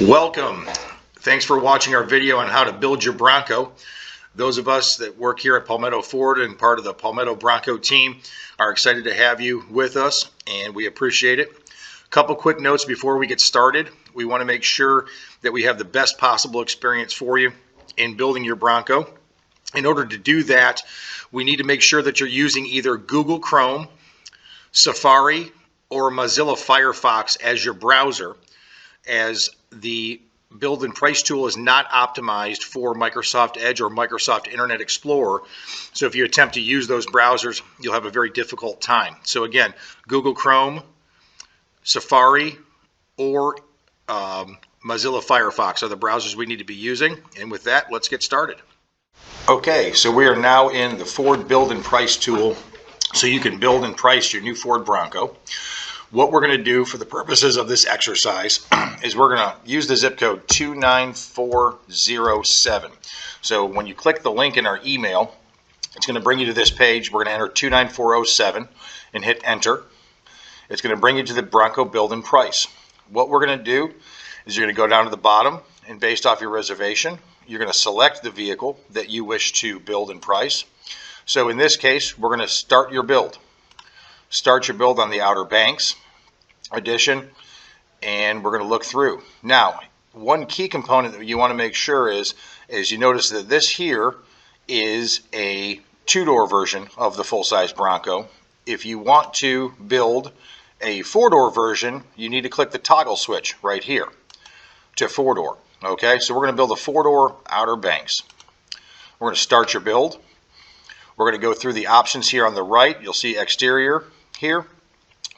Welcome. Thanks for watching our video on how to build your Bronco. Those of us that work here at Palmetto Ford and part of the Palmetto Bronco team are excited to have you with us, and we appreciate it. A couple quick notes before we get started. We want to make sure that we have the best possible experience for you in building your Bronco. In order to do that, we need to make sure that you're using either Google Chrome, Safari, or Mozilla Firefox as your browser, as the build and price tool is not optimized for Microsoft Edge or Microsoft Internet Explorer. So if you attempt to use those browsers, you'll have a very difficult time. So again, Google Chrome, Safari, or Mozilla Firefox are the browsers we need to be using. And with that, let's get started. Okay, so we are now in the Ford build and price tool, so you can build and price your new Ford Bronco. What we're going to do for the purposes of this exercise is we're going to use the zip code 29407. So when you click the link in our email, it's going to bring you to this page. We're going to enter 29407 and hit enter. It's going to bring you to the Bronco build and price. What we're going to do is you're going to go down to the bottom, and based off your reservation, you're going to select the vehicle that you wish to build and price. So in this case, we're going to start your build. Start your build on the Outer Banks edition, and we're going to look through. Now, one key component that you want to make sure is you notice that this here is a two-door version of the full-size Bronco. If you want to build a four-door version, you need to click the toggle switch right here to four-door. Okay, so we're going to build a four-door Outer Banks. We're going to start your build. We're going to go through the options here on the right. You'll see exterior here.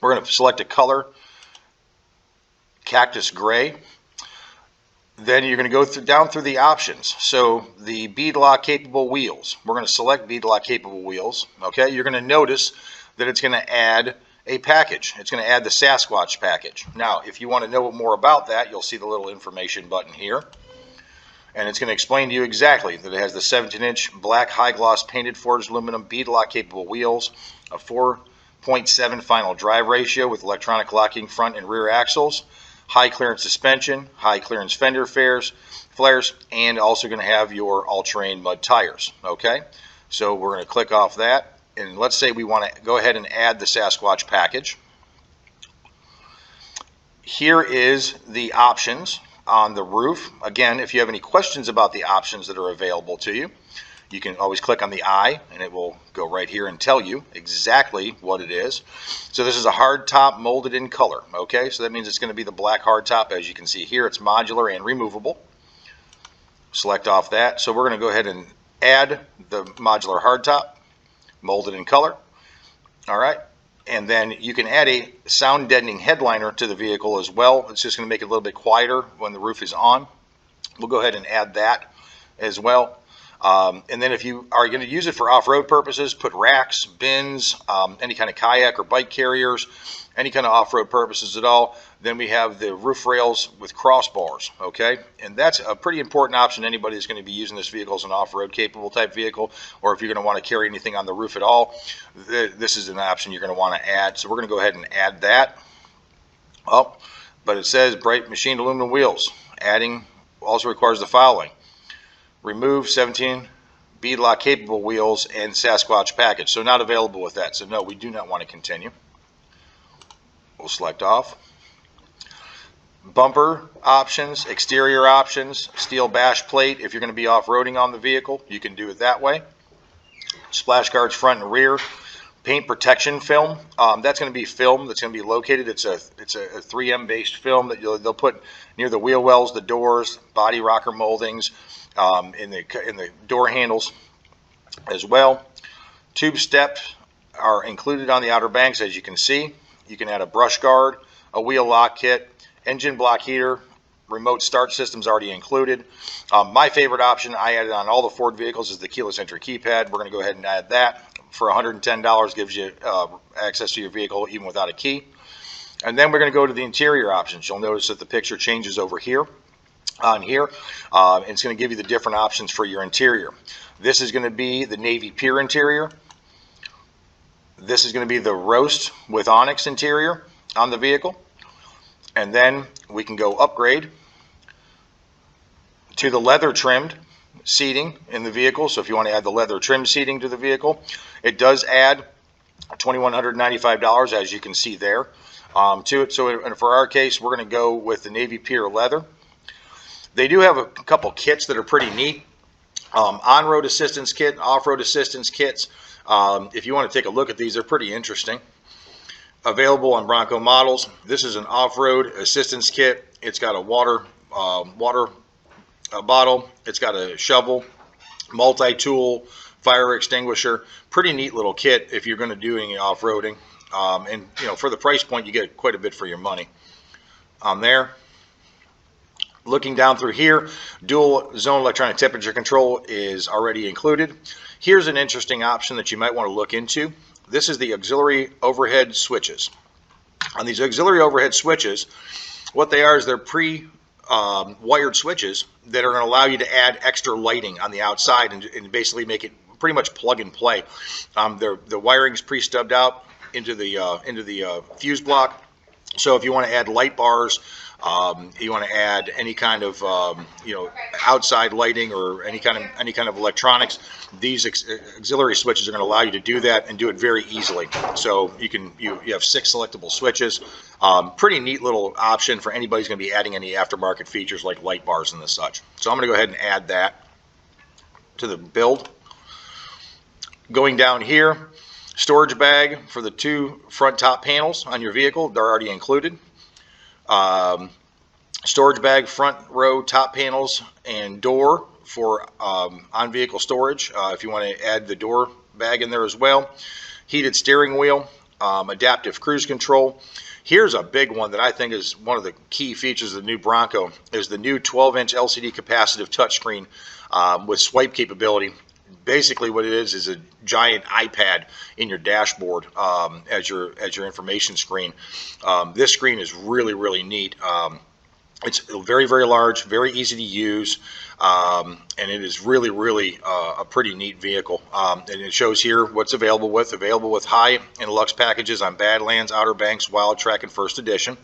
We're going to select a color, cactus gray. Then you're going to go down through the options. So the bead lock capable wheels. We're going to select bead lock capable wheels. Okay, you're going to notice that it's going to add a package. It's going to add the Sasquatch package. Now, if you want to know more about that, you'll see the little information button here. And it's going to explain to you exactly that it has the 17-inch black high-gloss painted forged aluminum bead lock capable wheels, a 4.7 final drive ratio with electronic locking front and rear axles, high clearance suspension, high clearance fender flares, and also going to have your all-terrain mud tires. Okay, so we're going to click off that, and let's say we want to go ahead and add the Sasquatch package. Here is the options on the roof. Again, if you have any questions about the options that are available to you, you can always click on the eye and it will go right here and tell you exactly what it is. So this is a hard top molded in color. Okay, so that means it's going to be the black hard top. As you can see here, it's modular and removable. Select off that. So we're going to go ahead and add the modular hard top molded in color. All right. And then you can add a sound deadening headliner to the vehicle as well. It's just going to make it a little bit quieter when the roof is on. We'll go ahead and add that as well. And then if you are going to use it for off-road purposes, put racks, bins, any kind of kayak or bike carriers, any kind of off-road purposes at all. Then we have the roof rails with crossbars, okay? And that's a pretty important option. Anybody that's going to be using this vehicle as an off-road capable type vehicle, or if you're going to want to carry anything on the roof at all, this is an option you're going to want to add. So we're going to go ahead and add that. Oh, but it says bright machined aluminum wheels. Adding also requires the following. Remove 17 bead lock capable wheels and Sasquatch package. So not available with that. So no, we do not want to continue. We'll select off. Bumper options, exterior options, steel bash plate. If you're going to be off-roading on the vehicle, you can do it that way. Splash guards front and rear. Paint protection film. That's going to be film that's going to be located. It's a 3M based film that they'll put near the wheel wells, the doors, body rocker moldings, in the door handles as well. Tube steps are included on the Outer Banks, as you can see. You can add a brush guard, a wheel lock kit, engine block heater, remote start system's already included. My favorite option I added on all the Ford vehicles is the keyless entry keypad. We're going to go ahead and add that. For $110, gives you access to your vehicle even without a key. And then we're going to go to the interior options. You'll notice that the picture changes over here. On here, it's going to give you the different options for your interior. This is going to be the navy pier interior. This is going to be the roast with onyx interior on the vehicle. And then we can go upgrade to the leather trimmed seating in the vehicle. So if you want to add the leather trim seating to the vehicle, it does add $2,195, as you can see there, to it. So for our case, we're going to go with the navy pure leather. They do have a couple kits that are pretty neat. On-road assistance kit, off-road assistance kits. If you want to take a look at these, they're pretty interesting. Available on Bronco models. This is an off-road assistance kit. It's got a water bottle. It's got a shovel, multi-tool, fire extinguisher. Pretty neat little kit if you're going to do any off-roading. And you know, for the price point, you get quite a bit for your money on there. Looking down through here, dual zone electronic temperature control is already included. Here's an interesting option that you might want to look into. This is the auxiliary overhead switches. On these auxiliary overhead switches, what they are is they're wired switches that are going to allow you to add extra lighting on the outside and basically make it pretty much plug and play. The wiring's pre-stubbed out into the fuse block. So if you want to add light bars, you want to add any kind of outside lighting or any kind of electronics, these auxiliary switches are going to allow you to do that and do it very easily. So you have 6 selectable switches. Pretty neat little option for anybody who's going to be adding any aftermarket features like light bars and the such. So I'm going to go ahead and add that to the build. Going down here, storage bag for the 2 front top panels on your vehicle, they're already included. Storage bag, front row top panels, and door for on-vehicle storage if you want to add the door bag in there as well. Heated steering wheel, adaptive cruise control. Here's a big one that I think is one of the key features of the new Bronco, is the new 12-inch LCD capacitive touchscreen with swipe capability. Basically what it is a giant iPad in your dashboard as your information screen. This screen is really, really neat. It's very, very large, very easy to use, and it is really, really a pretty neat vehicle. And it shows here what's available with high and Lux packages on Badlands, Outer Banks, Wild Track, and First Edition.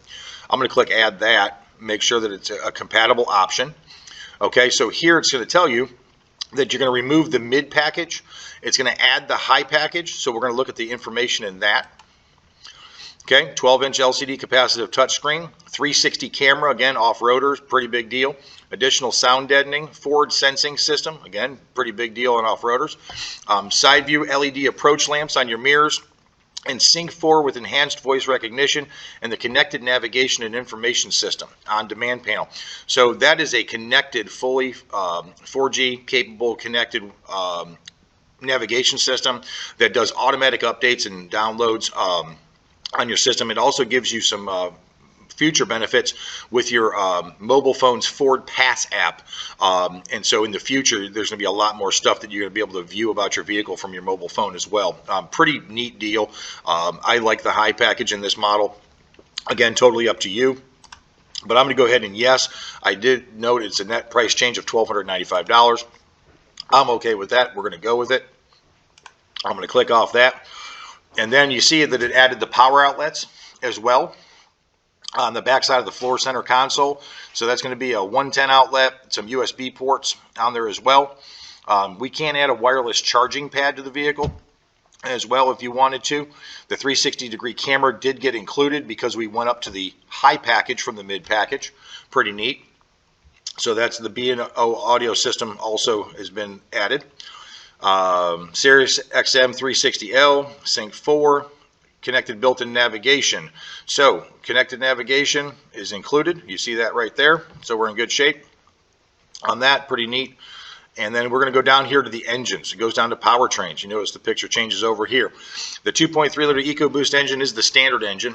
I'm going to click Add That, make sure that it's a compatible option. Okay, so here it's going to tell you that you're going to remove the mid package. It's going to add the high package, so we're going to look at the information in that. Okay, 12-inch LCD capacitive touchscreen, 360 camera, again, off-roaders, pretty big deal. Additional sound deadening, forward sensing system, again, pretty big deal on off-roaders. Side view LED approach lamps on your mirrors, and Sync 4 with enhanced voice recognition, and the connected navigation and information system on-demand panel. So that is a connected, fully 4G capable connected navigation system that does automatic updates and downloads on your system. It also gives you some future benefits with your mobile phone's Ford Pass app. And so in the future, there's going to be a lot more stuff that you're going to be able to view about your vehicle from your mobile phone as well. Pretty neat deal. I like the high package in this model. Again, totally up to you. But I'm going to go ahead and yes, I did note it's a net price change of $1,295. I'm okay with that. We're going to go with it. I'm going to click off that. And then you see that it added the power outlets as well on the back side of the floor center console. So that's going to be a 110 outlet, some USB ports on there as well. We can add a wireless charging pad to the vehicle as well if you wanted to. The 360-degree camera did get included because we went up to the high package from the mid package. Pretty neat. So that's the B&O audio system also has been added. Sirius XM 360L, Sync 4, connected built-in navigation. So connected navigation is included. You see that right there. So we're in good shape on that. Pretty neat. And then we're going to go down here to the engines. It goes down to powertrains. You notice the picture changes over here. The 2.3 liter EcoBoost engine is the standard engine.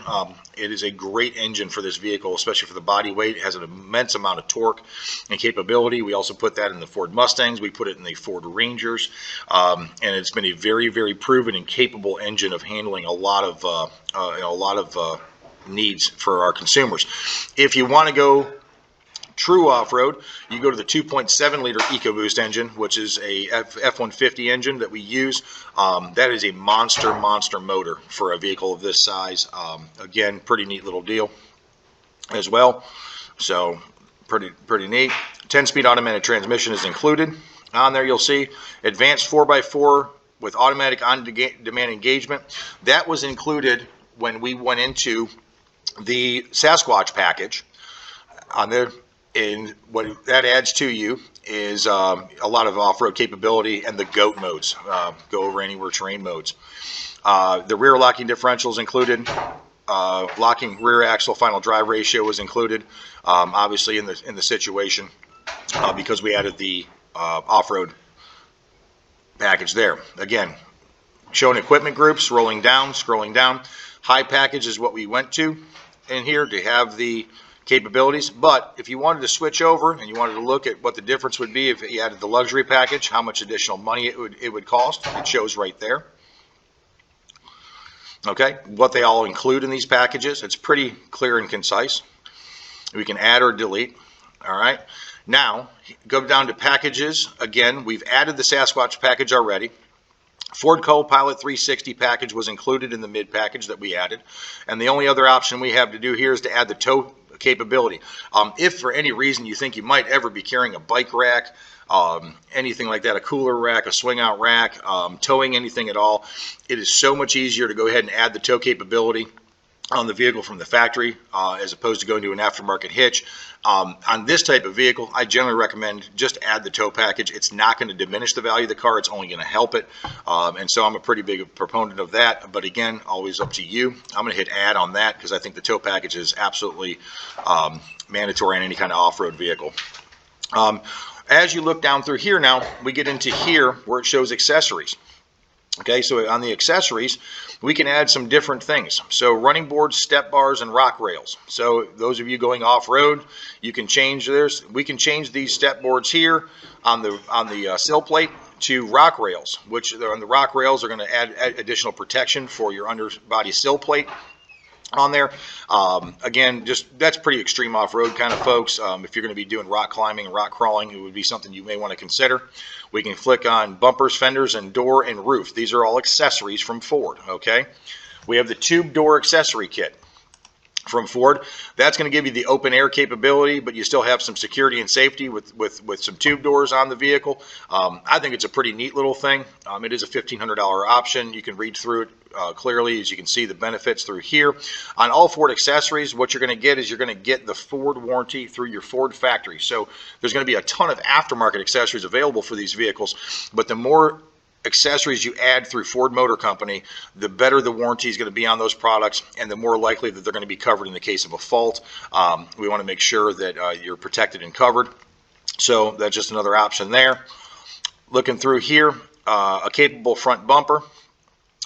It is a great engine for this vehicle, especially for the body weight. It has an immense amount of torque and capability. We also put that in the Ford Mustangs. We put it in the Ford Rangers. And it's been a very, very proven and capable engine of handling a lot of needs for our consumers. If you want to go true off-road, you go to the 2.7 liter EcoBoost engine, which is a F-150 engine that we use. That is a monster motor for a vehicle of this size. Again, pretty neat little deal as well. So pretty neat. 10-speed automatic transmission is included. On there you'll see advanced 4x4 with automatic on-demand engagement. That was included when we went into the Sasquatch package on there. And what that adds to you is a lot of off-road capability and the GOAT modes, go over anywhere terrain modes. The rear locking differential is included. Locking rear axle final drive ratio was included, obviously in the situation, because we added the off-road package there. Again, showing equipment groups, rolling down, scrolling down. High package is what we went to in here to have the capabilities. But if you wanted to switch over and you wanted to look at what the difference would be if you added the luxury package, how much additional money it would cost, it shows right there. Okay, what they all include in these packages, it's pretty clear and concise. We can add or delete. All right, now go down to packages. Again, we've added the Sasquatch package already. Ford Co-Pilot 360 package was included in the mid package that we added, and the only other option we have to do here is to add the tow capability. If for any reason you think you might ever be carrying a bike rack, anything like that, a cooler rack, a swing out rack, towing anything at all, it is so much easier to go ahead and add the tow capability on the vehicle from the factory as opposed to going to an aftermarket hitch. On this type of vehicle, I generally recommend just add the tow package. It's not going to diminish the value of the car. It's only going to help it. And so I'm a pretty big proponent of that. But again, always up to you. I'm going to hit add on that because I think the tow package is absolutely mandatory in any kind of off-road vehicle. As you look down through here now, we get into here where it shows accessories. Okay, so on the accessories, we can add some different things. So running boards, step bars, and rock rails. So those of you going off-road, you can change this. We can change these step boards here on the sill plate to rock rails, which on the rock rails are going to add additional protection for your underbody sill plate on there. Again, just that's pretty extreme off-road kind of folks. If you're going to be doing rock climbing and rock crawling, it would be something you may want to consider. We can flick on bumpers, fenders, and door and roof. These are all accessories from Ford. Okay, we have the tube door accessory kit from Ford. That's going to give you the open air capability, but you still have some security and safety with some tube doors on the vehicle. I think it's a pretty neat little thing. It is a $1,500 option. You can read through it clearly, as you can see the benefits through here. On all Ford accessories, what you're going to get is you're going to get the Ford warranty through your Ford factory. So there's going to be a ton of aftermarket accessories available for these vehicles, but the more accessories you add through Ford Motor Company, the better the warranty is going to be on those products, and the more likely that they're going to be covered in the case of a fault. We want to make sure that you're protected and covered. So that's just another option there. Looking through here, a capable front bumper.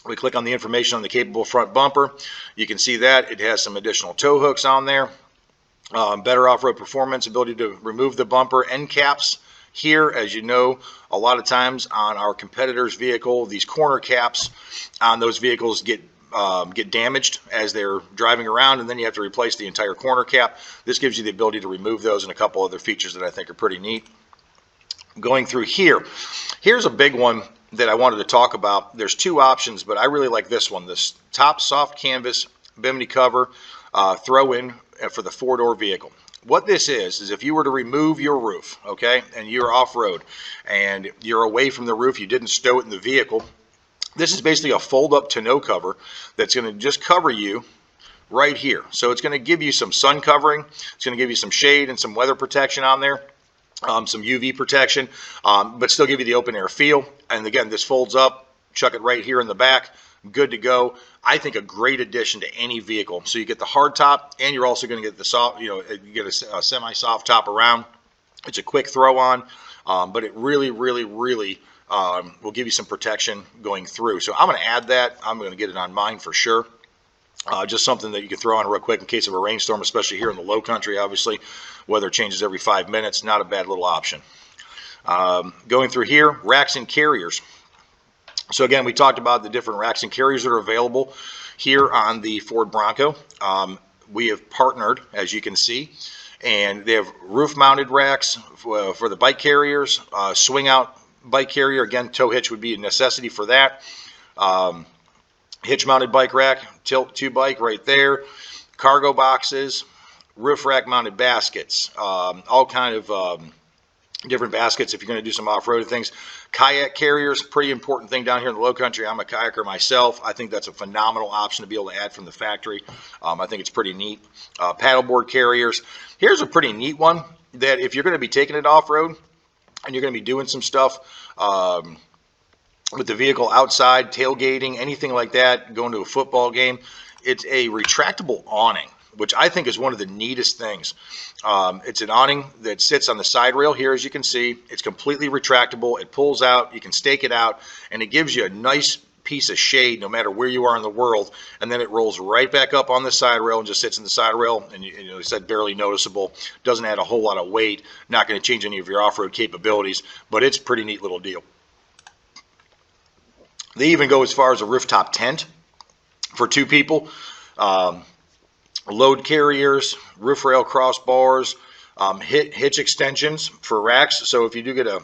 We click on the information on the capable front bumper. You can see that it has some additional tow hooks on there. Better off-road performance, ability to remove the bumper end caps. Here, as you know, a lot of times on our competitors' vehicle, these corner caps on those vehicles get damaged as they're driving around, and then you have to replace the entire corner cap. This gives you the ability to remove those and a couple other features that I think are pretty neat. Going through here, here's a big one that I wanted to talk about. There's two options, but I really like this one. This top soft canvas bimini cover throw-in for the four-door vehicle. What this is if you were to remove your roof, okay, and you're off-road and you're away from the roof, you didn't stow it in the vehicle, this is basically a fold-up tonneau cover that's going to just cover you right here. So it's going to give you some sun covering, it's going to give you some shade and some weather protection on there, some UV protection, but still give you the open air feel. And again, this folds up, chuck it right here in the back, good to go. I think a great addition to any vehicle. So you get the hard top, and you're also going to get the soft, you get a semi-soft top around. It's a quick throw on, but it really will give you some protection going through. So I'm going to add that. I'm going to get it on mine for sure. Just something that you can throw on real quick in case of a rainstorm, especially here in the low country. Obviously, weather changes every 5 minutes. Not a bad little option. Going through here, racks and carriers. So again, we talked about the different racks and carriers that are available here on the Ford Bronco. We have partnered, as you can see, and they have roof-mounted racks for the bike carriers, swing-out bike carrier. Again, tow hitch would be a necessity for that. Hitch-mounted bike rack, tilt-to bike right there, cargo boxes, roof rack-mounted baskets, all kind of different baskets if you're going to do some off-road things. Kayak carriers, pretty important thing down here in the low country. I'm a kayaker myself. I think that's a phenomenal option to be able to add from the factory. I think it's pretty neat. Paddleboard carriers. Here's a pretty neat one that if you're going to be taking it off-road and you're going to be doing some stuff with the vehicle outside, tailgating, anything like that, going to a football game, it's a retractable awning, which I think is one of the neatest things. It's an awning that sits on the side rail here, as you can see. It's completely retractable. It pulls out. You can stake it out, and it gives you a nice piece of shade no matter where you are in the world. And then it rolls right back up on the side rail and just sits in the side rail. And you know, it's barely noticeable. Doesn't add a whole lot of weight. Not going to change any of your off-road capabilities, but it's a pretty neat little deal. They even go as far as a rooftop tent for 2 people. Load carriers, roof rail crossbars, hitch extensions for racks. So if you do get a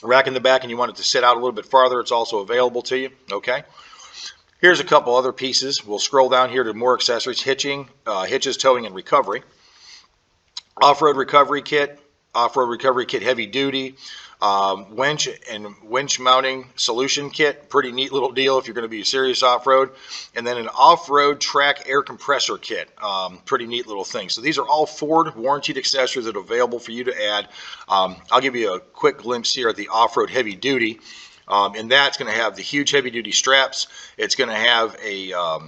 rack in the back and you want it to sit out a little bit farther, it's also available to you. Okay. Here's a couple other pieces. We'll scroll down here to more accessories: hitching, hitches, towing, and recovery. Off-road recovery kit, heavy duty. Winch and winch mounting solution kit, pretty neat little deal if you're going to be serious off-road. And then an off-road track air compressor kit, pretty neat little thing. So these are all Ford warranted accessories that are available for you to add. I'll give you a quick glimpse here at the off-road heavy duty. And that's going to have the huge heavy duty straps. It's going to have a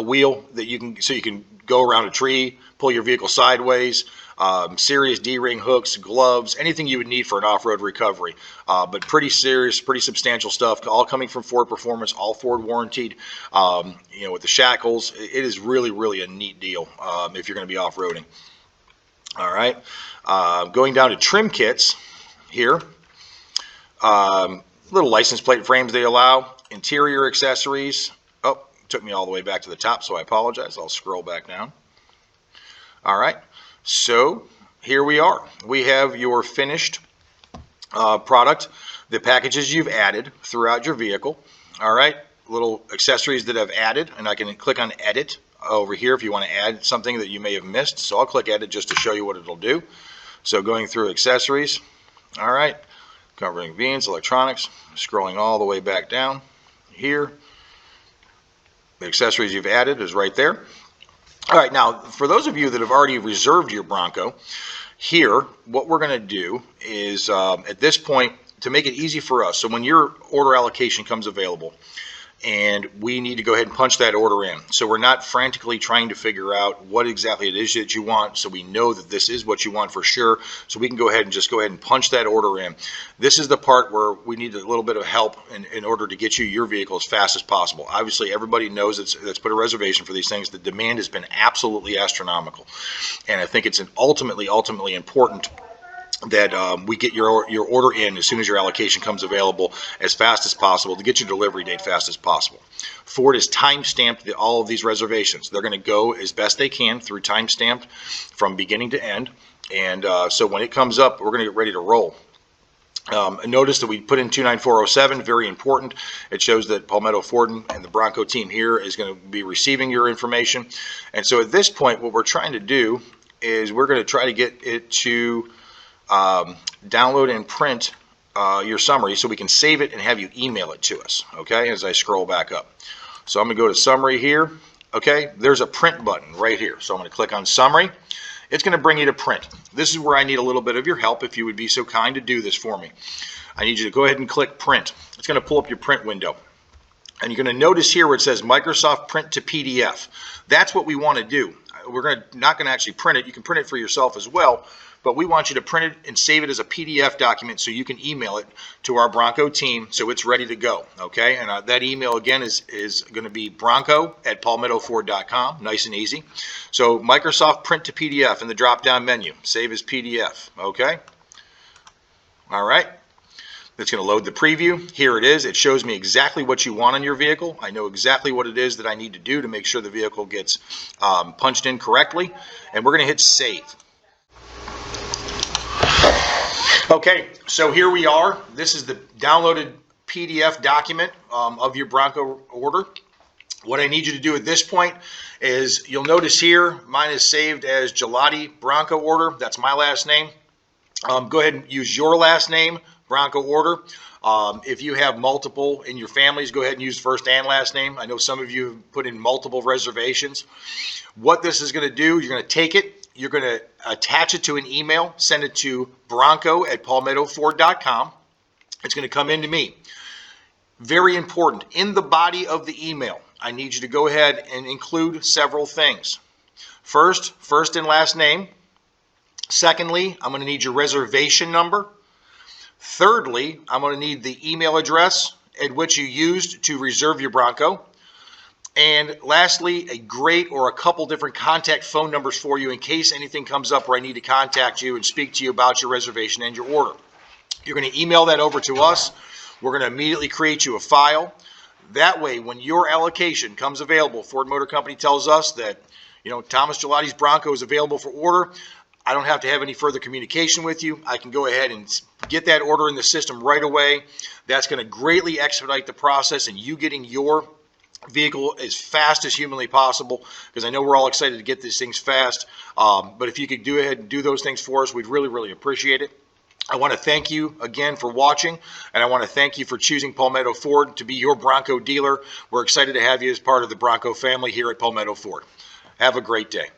wheel that you can go around a tree, pull your vehicle sideways. Serious D-ring hooks, gloves, anything you would need for an off-road recovery. But pretty serious, pretty substantial stuff, all coming from Ford Performance, all Ford warranted. You know, with the shackles, it is really, really a neat deal if you're going to be off-roading. All right, going down to trim kits here. Little license plate frames they allow, interior accessories. Oh, took me all the way back to the top, so I apologize. I'll scroll back down. All right. So here we are. We have your finished product, the packages you've added throughout your vehicle. All right, little accessories that I've added, and I can click on edit over here if you want to add something that you may have missed. So I'll click edit just to show you what it'll do. So going through accessories, all right, covering convenience, electronics, scrolling all the way back down here. The accessories you've added is right there. All right, now for those of you that have already reserved your Bronco, here what we're going to do is at this point, to make it easy for us, so when your order allocation comes available and we need to go ahead and punch that order in, so we're not frantically trying to figure out what exactly it is that you want, so we know that this is what you want for sure, so we can go ahead and punch that order in. This is the part where we need a little bit of help in order to get you your vehicle as fast as possible. Obviously, everybody knows let's put a reservation for these things. The demand has been absolutely astronomical, and I think it's ultimately important that we get your order in as soon as your allocation comes available as fast as possible to get your delivery date fast as possible. Ford has time-stamped all of these reservations. They're going to go as best they can through time-stamped from beginning to end. And so when it comes up, we're going to get ready to roll. Notice that we put in 29407, very important. It shows that Palmetto Ford and the Bronco team here is going to be receiving your information. And so at this point, what we're trying to do is we're going to try to get it to download and print your summary so we can save it and have you email it to us, okay, as I scroll back up. So I'm going to go to summary here. Okay, there's a print button right here. So I'm going to click on summary. It's going to bring you to print. This is where I need a little bit of your help if you would be so kind to do this for me. I need you to go ahead and click print. It's going to pull up your print window. And you're going to notice here where it says Microsoft Print to PDF. That's what we want to do. We're not going to actually print it. You can print it for yourself as well. But we want you to print it and save it as a PDF document so you can email it to our Bronco team so it's ready to go, okay? And that email, again, is going to be bronco@palmettoford.com, nice and easy. So Microsoft Print to PDF in the drop-down menu, save as PDF, okay? All right. It's going to load the preview. Here it is. It shows me exactly what you want on your vehicle. I know exactly what it is that I need to do to make sure the vehicle gets punched in correctly. And we're going to hit save. Okay, so here we are. This is the downloaded PDF document of your Bronco order. What I need you to do at this point is you'll notice here mine is saved as Gelati Bronco order. That's my last name. Go ahead and use your last name, Bronco order. If you have multiple in your families, go ahead and use first and last name. I know some of you have put in multiple reservations. What this is going to do, you're going to take it, you're going to attach it to an email, send it to bronco@palmettoford.com. It's going to come into me. Very important, in the body of the email, I need you to go ahead and include several things. First and last name. Secondly, I'm going to need your reservation number. Thirdly, I'm going to need the email address at which you used to reserve your Bronco. And lastly, a great or a couple different contact phone numbers for you in case anything comes up where I need to contact you and speak to you about your reservation and your order. You're going to email that over to us. We're going to immediately create you a file. That way, when your allocation comes available, Ford Motor Company tells us that, Thomas Gelati's Bronco is available for order. I don't have to have any further communication with you. I can go ahead and get that order in the system right away. That's going to greatly expedite the process and you getting your vehicle as fast as humanly possible, because I know we're all excited to get these things fast. But if you could go ahead and do those things for us, we'd really, really appreciate it. I want to thank you again for watching, and I want to thank you for choosing Palmetto Ford to be your Bronco dealer. We're excited to have you as part of the Bronco family here at Palmetto Ford. Have a great day.